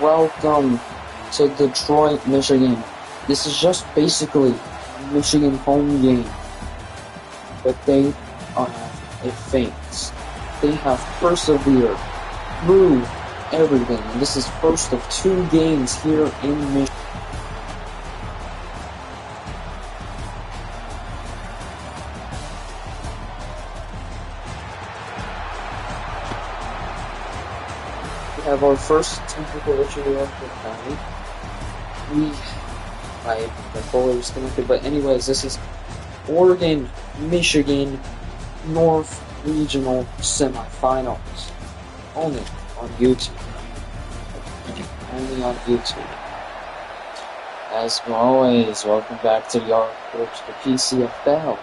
Welcome to Detroit, Michigan. This is just basically a Michigan home game, but they are a fans. They have persevered through everything, and this is first of 2 games here in Michigan. We have our first technical issue of the night. My controller was connected, but anyways, this is Oregon, Michigan, North Regional Semifinals. Only on YouTube. Only on YouTube. As always, welcome back to the Art Coach, the Pcfl.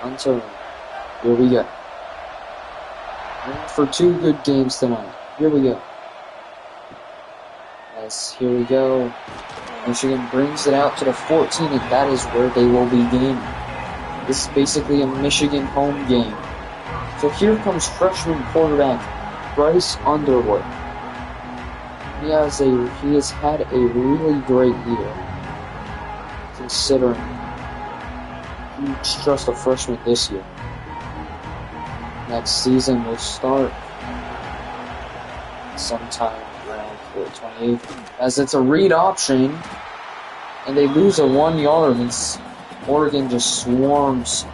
Hunter, here we go. And for 2 good games tonight. Here we go. Here we go. Michigan brings it out to the 14, and that is where they will begin. This is basically a Michigan home game. So here comes freshman quarterback Bryce Underwood. He has had a really great year, considering he's just a freshman this year. Next season will start sometime around 28th, as it's a read option, and they lose a 1 yard, and Oregon just swarms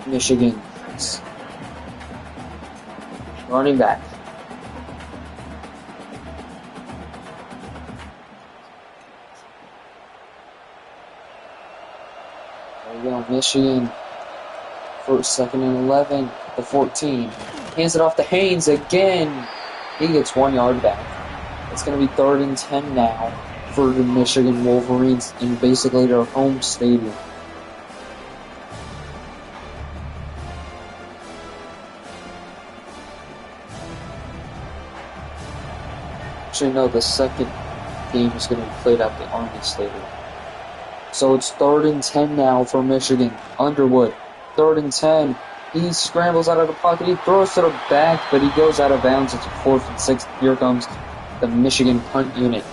Michigan. Running back. There we go, Michigan. First, second and 11, the 14. Hands it off to Haynes again. He gets 1 yard back. It's going to be 3rd and 10 now for the Michigan Wolverines in basically their home stadium. Actually, no, the second game is going to be played at the Army Stadium. So it's 3rd and 10 now for Michigan. Underwood, 3rd and 10. He scrambles out of the pocket. He throws to the back, but he goes out of bounds. It's 4th and 6. Here comes the Michigan punt unit.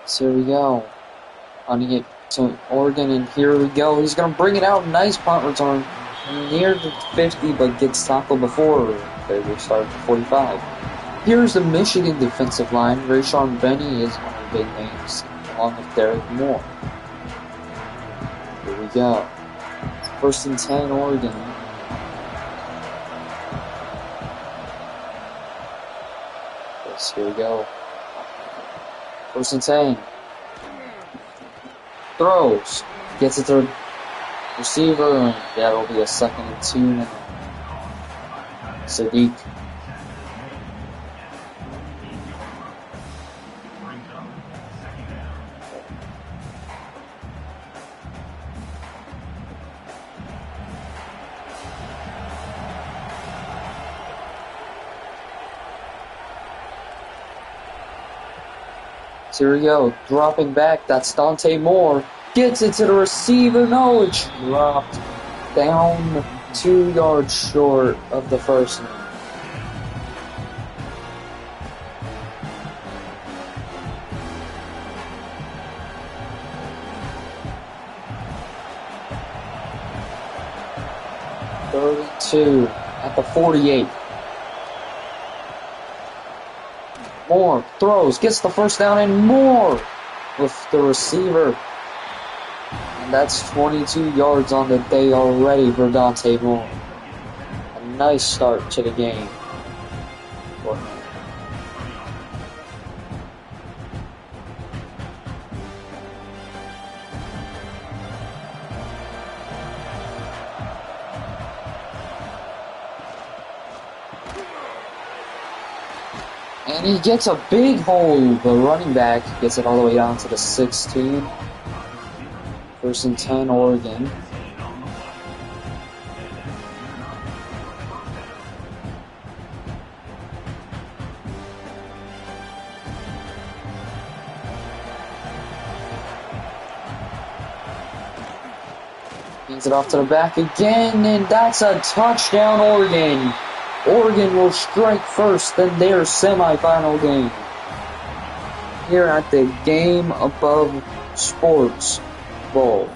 So here we go. Punting it to Oregon, and here we go. He's going to bring it out. Nice punt return. Near the 50, but gets tackled before they will start at 45. Here's the Michigan defensive line. Rayshawn Benny is one of the big names, along with Derek Moore. Here we go. 1st and 10, Oregon. Yes, here we go. 1st and 10. Throws. Gets it to receiver, and that'll be a 2nd and 2 now. Sadiq. So here we go, dropping back, that's Dante Moore, gets it to the receiver, no, it's dropped down 2 yards short of the first one. Third and 2 at the 48. More. Throws. Gets the first down and more with the receiver. And that's 22 yards on the day already for Dante Moore. A nice start to the game for him. And he gets a big hole. The running back gets it all the way down to the 16. 1st and 10, Oregon. Hands it off to the back again, and that's a touchdown, Oregon. Oregon will strike first in their semifinal game here at the Game Above Sports Bowl.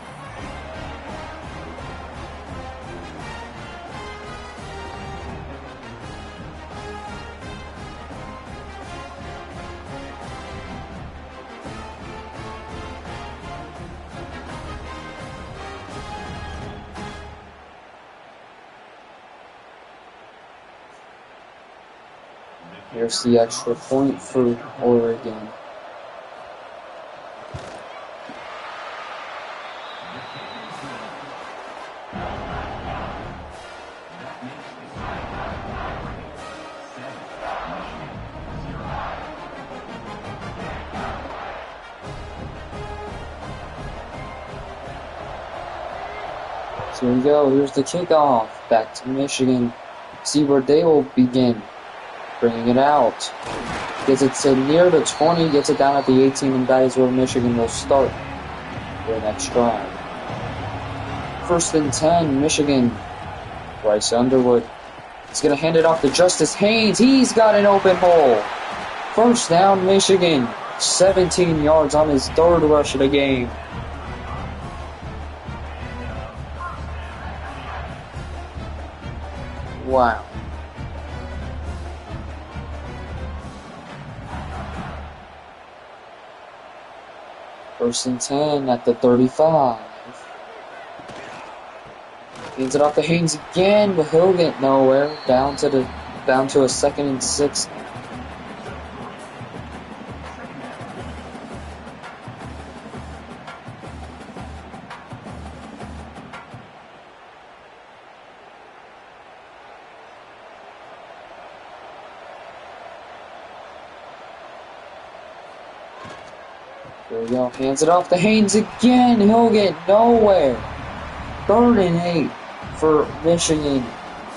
Here's the extra point for Oregon. So here we go. Here's the kickoff. Back to Michigan. See where they will begin. Bringing it out. Gets it to near the 20, gets it down at the 18, and that is where Michigan will start their next drive. 1st and 10, Michigan. Bryce Underwood. He's going to hand it off to Justice Haynes. He's got an open hole. 1st down, Michigan. 17 yards on his 3rd rush of the game. Wow. First and 10 at the 35. Hands it off to Haynes again, but he'll get nowhere. Down to a 2nd and 6. There we go. Hands it off to Haynes again. He'll get nowhere. 3rd and 8 for Michigan.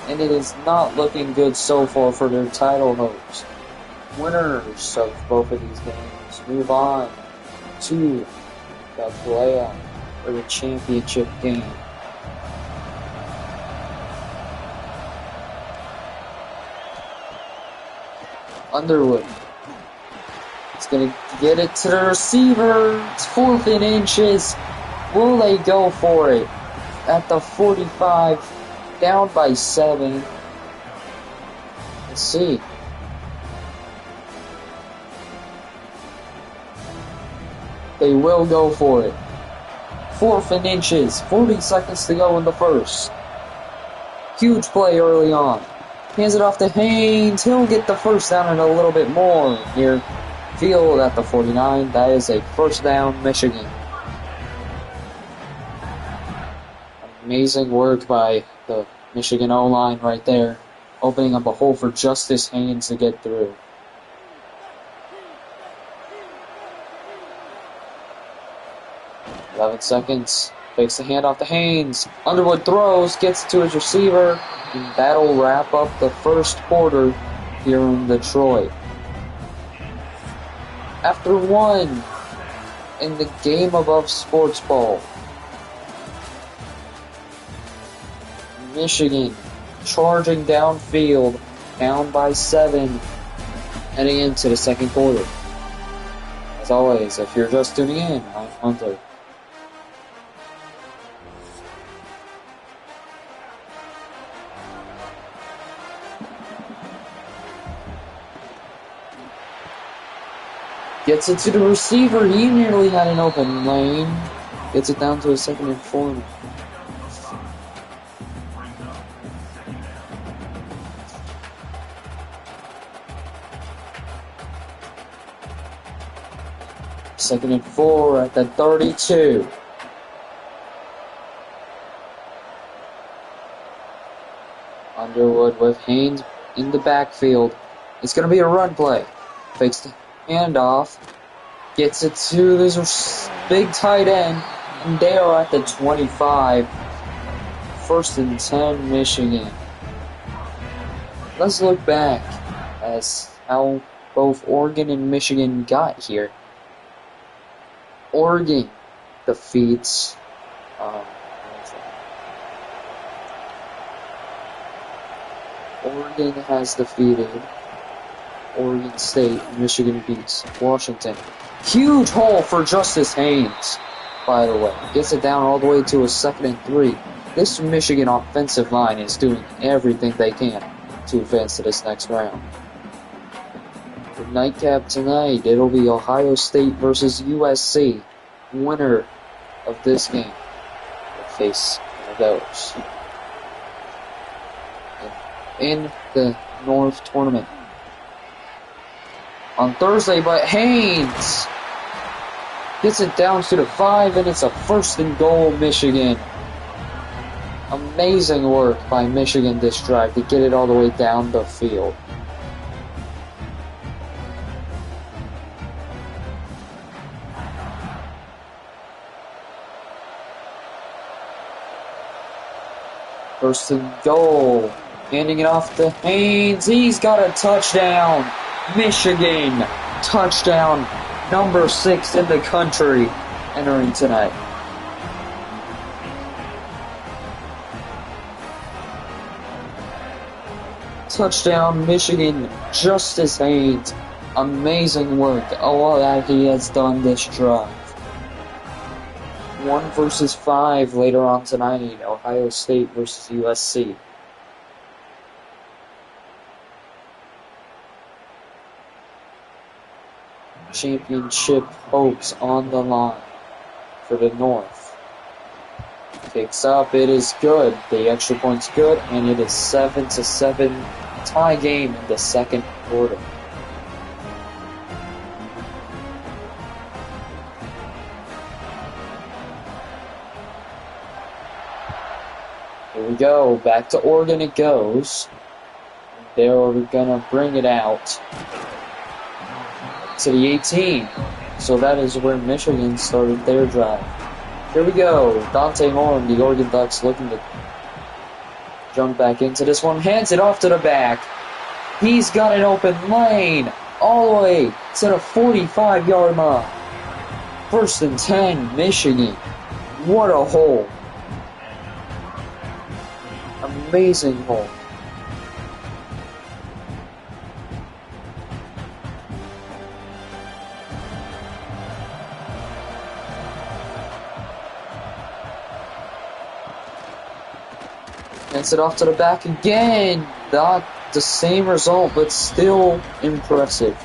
And it is not looking good so far for their title hopes. Winners of both of these games move on to the playoff or the championship game. Underwood. He's going to get it to the receiver. It's 4th and inches. Will they go for it? At the 45, down by 7. Let's see. They will go for it. 4th and inches. 40 seconds to go in the 1st. Huge play early on. Hands it off to Haynes. He'll get the 1st down and a little bit more here. Field at the 49. That is a 1st down, Michigan. Amazing work by the Michigan O-line right there, opening up a hole for Justice Haynes to get through. Eleven seconds. Fakes the handoff to Haynes. Underwood throws, gets it to his receiver, and that'll wrap up the 1st quarter here in Detroit. After 1 in the Game Above Sports Bowl, Michigan charging downfield, down by 7, heading into the 2nd quarter. As always, if you're just tuning in, I'm Hunter. Gets it to the receiver. He nearly had an open lane. Gets it down to a 2nd and 4. Second and 4 at the 32. Underwood with Haynes in the backfield. It's going to be a run play. Fakes the handoff. Gets it to this big tight end. And they are at the 25. 1st and 10, Michigan. Let's look back as how both Oregon and Michigan got here. Oregon defeats Oregon has defeated Oregon State. Michigan beats Washington. Huge hole for Justice Haynes, by the way. Gets it down all the way to a 2nd and 3. This Michigan offensive line is doing everything they can to advance to this next round. The nightcap tonight, it'll be Ohio State versus USC. Winner of this game will face one of those in the North Tournament on Thursday. But Haynes gets it down to the 5, and it's a 1st and goal, Michigan. Amazing work by Michigan this drive to get it all the way down the field. First and goal. Handing it off to Haynes. He's got a touchdown. Michigan. Touchdown. Number 6 in the country entering tonight. Touchdown, Michigan. Justice Haynes. Amazing work. All that he has done this drive. 1 versus 5 later on tonight. Ohio State versus USC. Championship hopes on the line for the North. Kicks up. It is good. The extra point's good, and it is 7-7 tie game in the 2nd quarter. Here we go. Back to Oregon it goes. They're gonna bring it out to the 18. So that is where Michigan started their drive. Here we go. Dante Horn, the Oregon Ducks, looking to jump back into this one. Hands it off to the back. He's got an open lane all the way to the 45-yard line. 1st and 10, Michigan. What a hole. Amazing hole. Hands it off to the back again. Not the same result, but still impressive.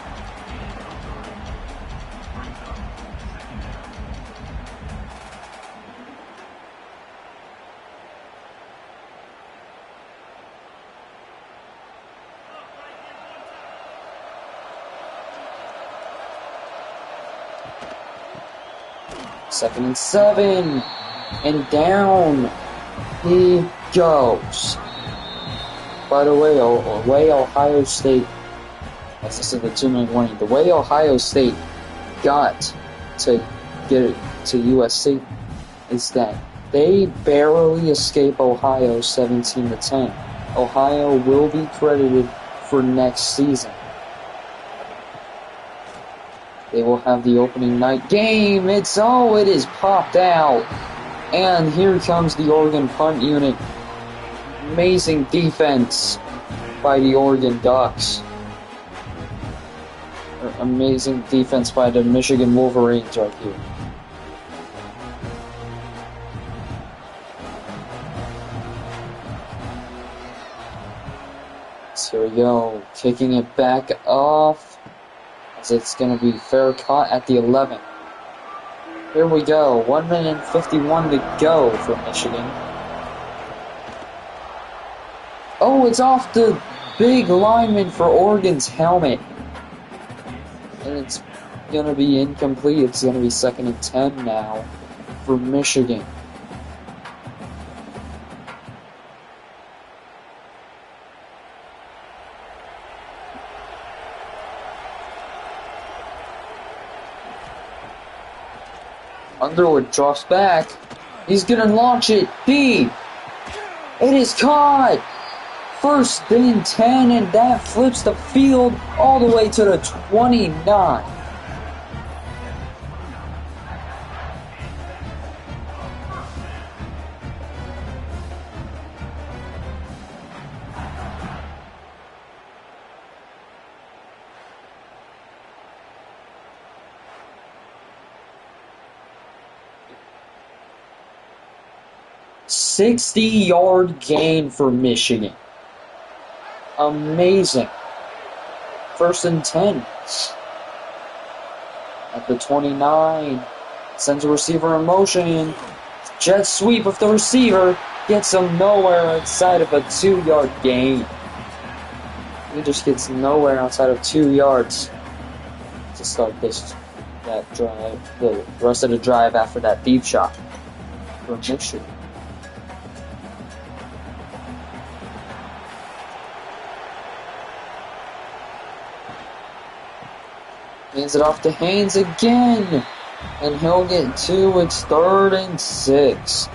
Second and 7. And down he goes. By the way, Ohio State, as I said, the 2-minute warning, the way Ohio State got to get it to USC is that they barely escape Ohio 17-10. Ohio will be credited for next season. They will have the opening night game. It is popped out. And here comes the Oregon punt unit. Amazing defense by the Oregon Ducks. Amazing defense by the Michigan Wolverines right here. So here we go. Kicking it back off. It's going to be fair caught at the 11. Here we go. 1 minute and 51 to go for Michigan. Oh, it's off the big lineman for Oregon's helmet. And it's going to be incomplete. It's going to be 2nd and 10 now for Michigan. Underwood drops back. He's going to launch it deep. It is caught. 1st and 10, and that flips the field all the way to the 29. "60-yard gain for Michigan. Amazing. 1st and 10. At the 29. Sends a receiver in motion. Jet sweep of the receiver. Gets him nowhere outside of a 2-yard gain. He just gets nowhere outside of 2 yards to start that drive. The rest of the drive after that deep shot for Michigan. Hands it off to Haynes again. And he'll get 2. It's 3rd and 6.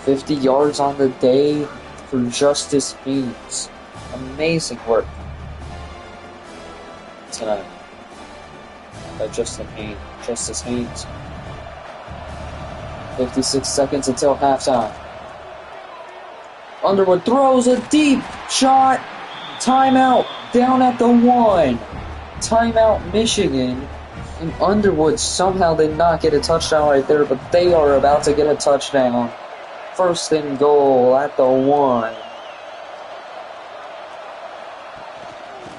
50 yards on the day for Justice Haynes. Amazing work tonight by Justice Haynes. 56 seconds until halftime. Underwood throws a deep shot. Timeout down at the 1. Timeout Michigan, and Underwood somehow did not get a touchdown right there, but they are about to get a touchdown. 1st and goal at the 1.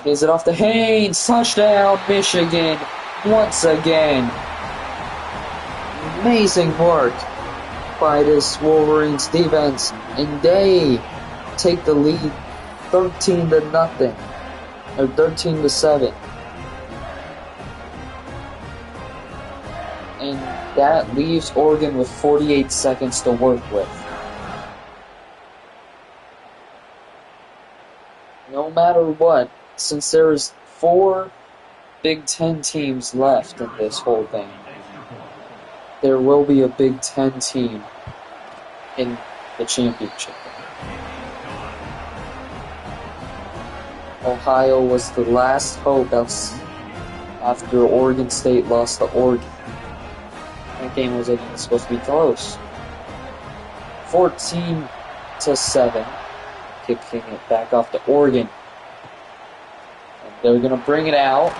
Gives it off to Haynes. Touchdown Michigan once again. Amazing work by this Wolverines defense, and they take the lead 13-0 or 13-7. And that leaves Oregon with 48 seconds to work with. No matter what, since there is 4 Big Ten teams left in this whole thing, there will be a Big Ten team in the championship. Ohio was the last hope after Oregon State lost to Oregon. That game was supposed to be close. 14-7. Kicking it back off to Oregon. And they're going to bring it out.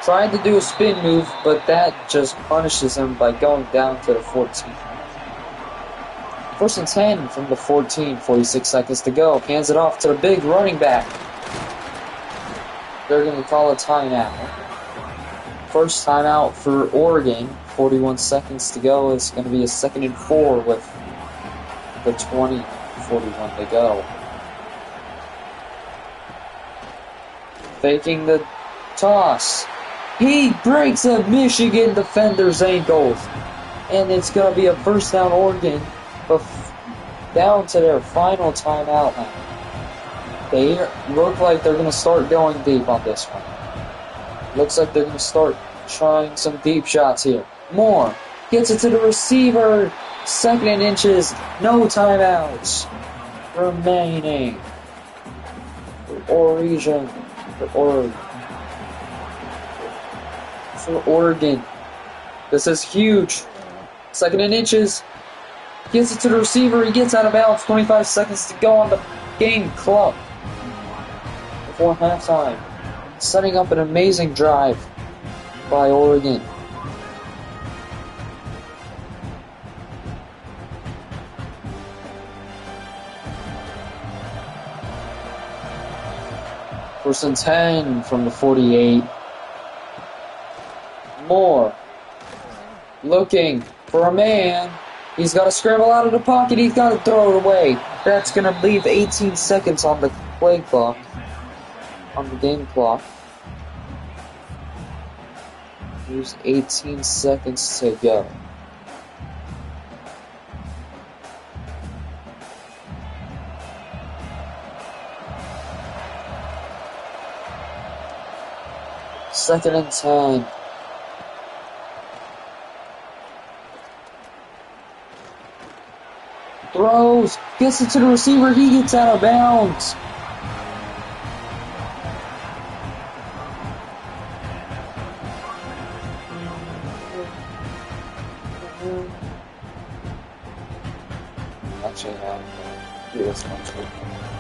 Tried to do a spin move, but that just punishes him by going down to the 14. 1st and 10 from the 14. 46 seconds to go. Hands it off to the big running back. They're going to call a timeout. First timeout for Oregon. 41 seconds to go. It's going to be a 2nd and 4 with the 20:41 to go. Faking the toss. He breaks a Michigan defender's ankles. And it's going to be a 1st down Oregon, but down to their final timeout now. They look like they're going to start going deep on this one. Looks like they're going to start trying some deep shots here. Moore gets it to the receiver. 2nd and inches. No timeouts remaining for Oregon. This is huge. 2nd and inches. Gets it to the receiver. He gets out of bounds. 25 seconds to go on the game clock before halftime. Setting up an amazing drive by Oregon. First and 10 from the 48. more. Looking for a man. He's got to scramble out of the pocket. He's got to throw it away. That's going to leave 18 seconds on the play clock. On the game clock. There's 18 seconds to go. Second and 10. Throws, gets it to the receiver, he gets out of bounds. Actually, no. Here, this one's good.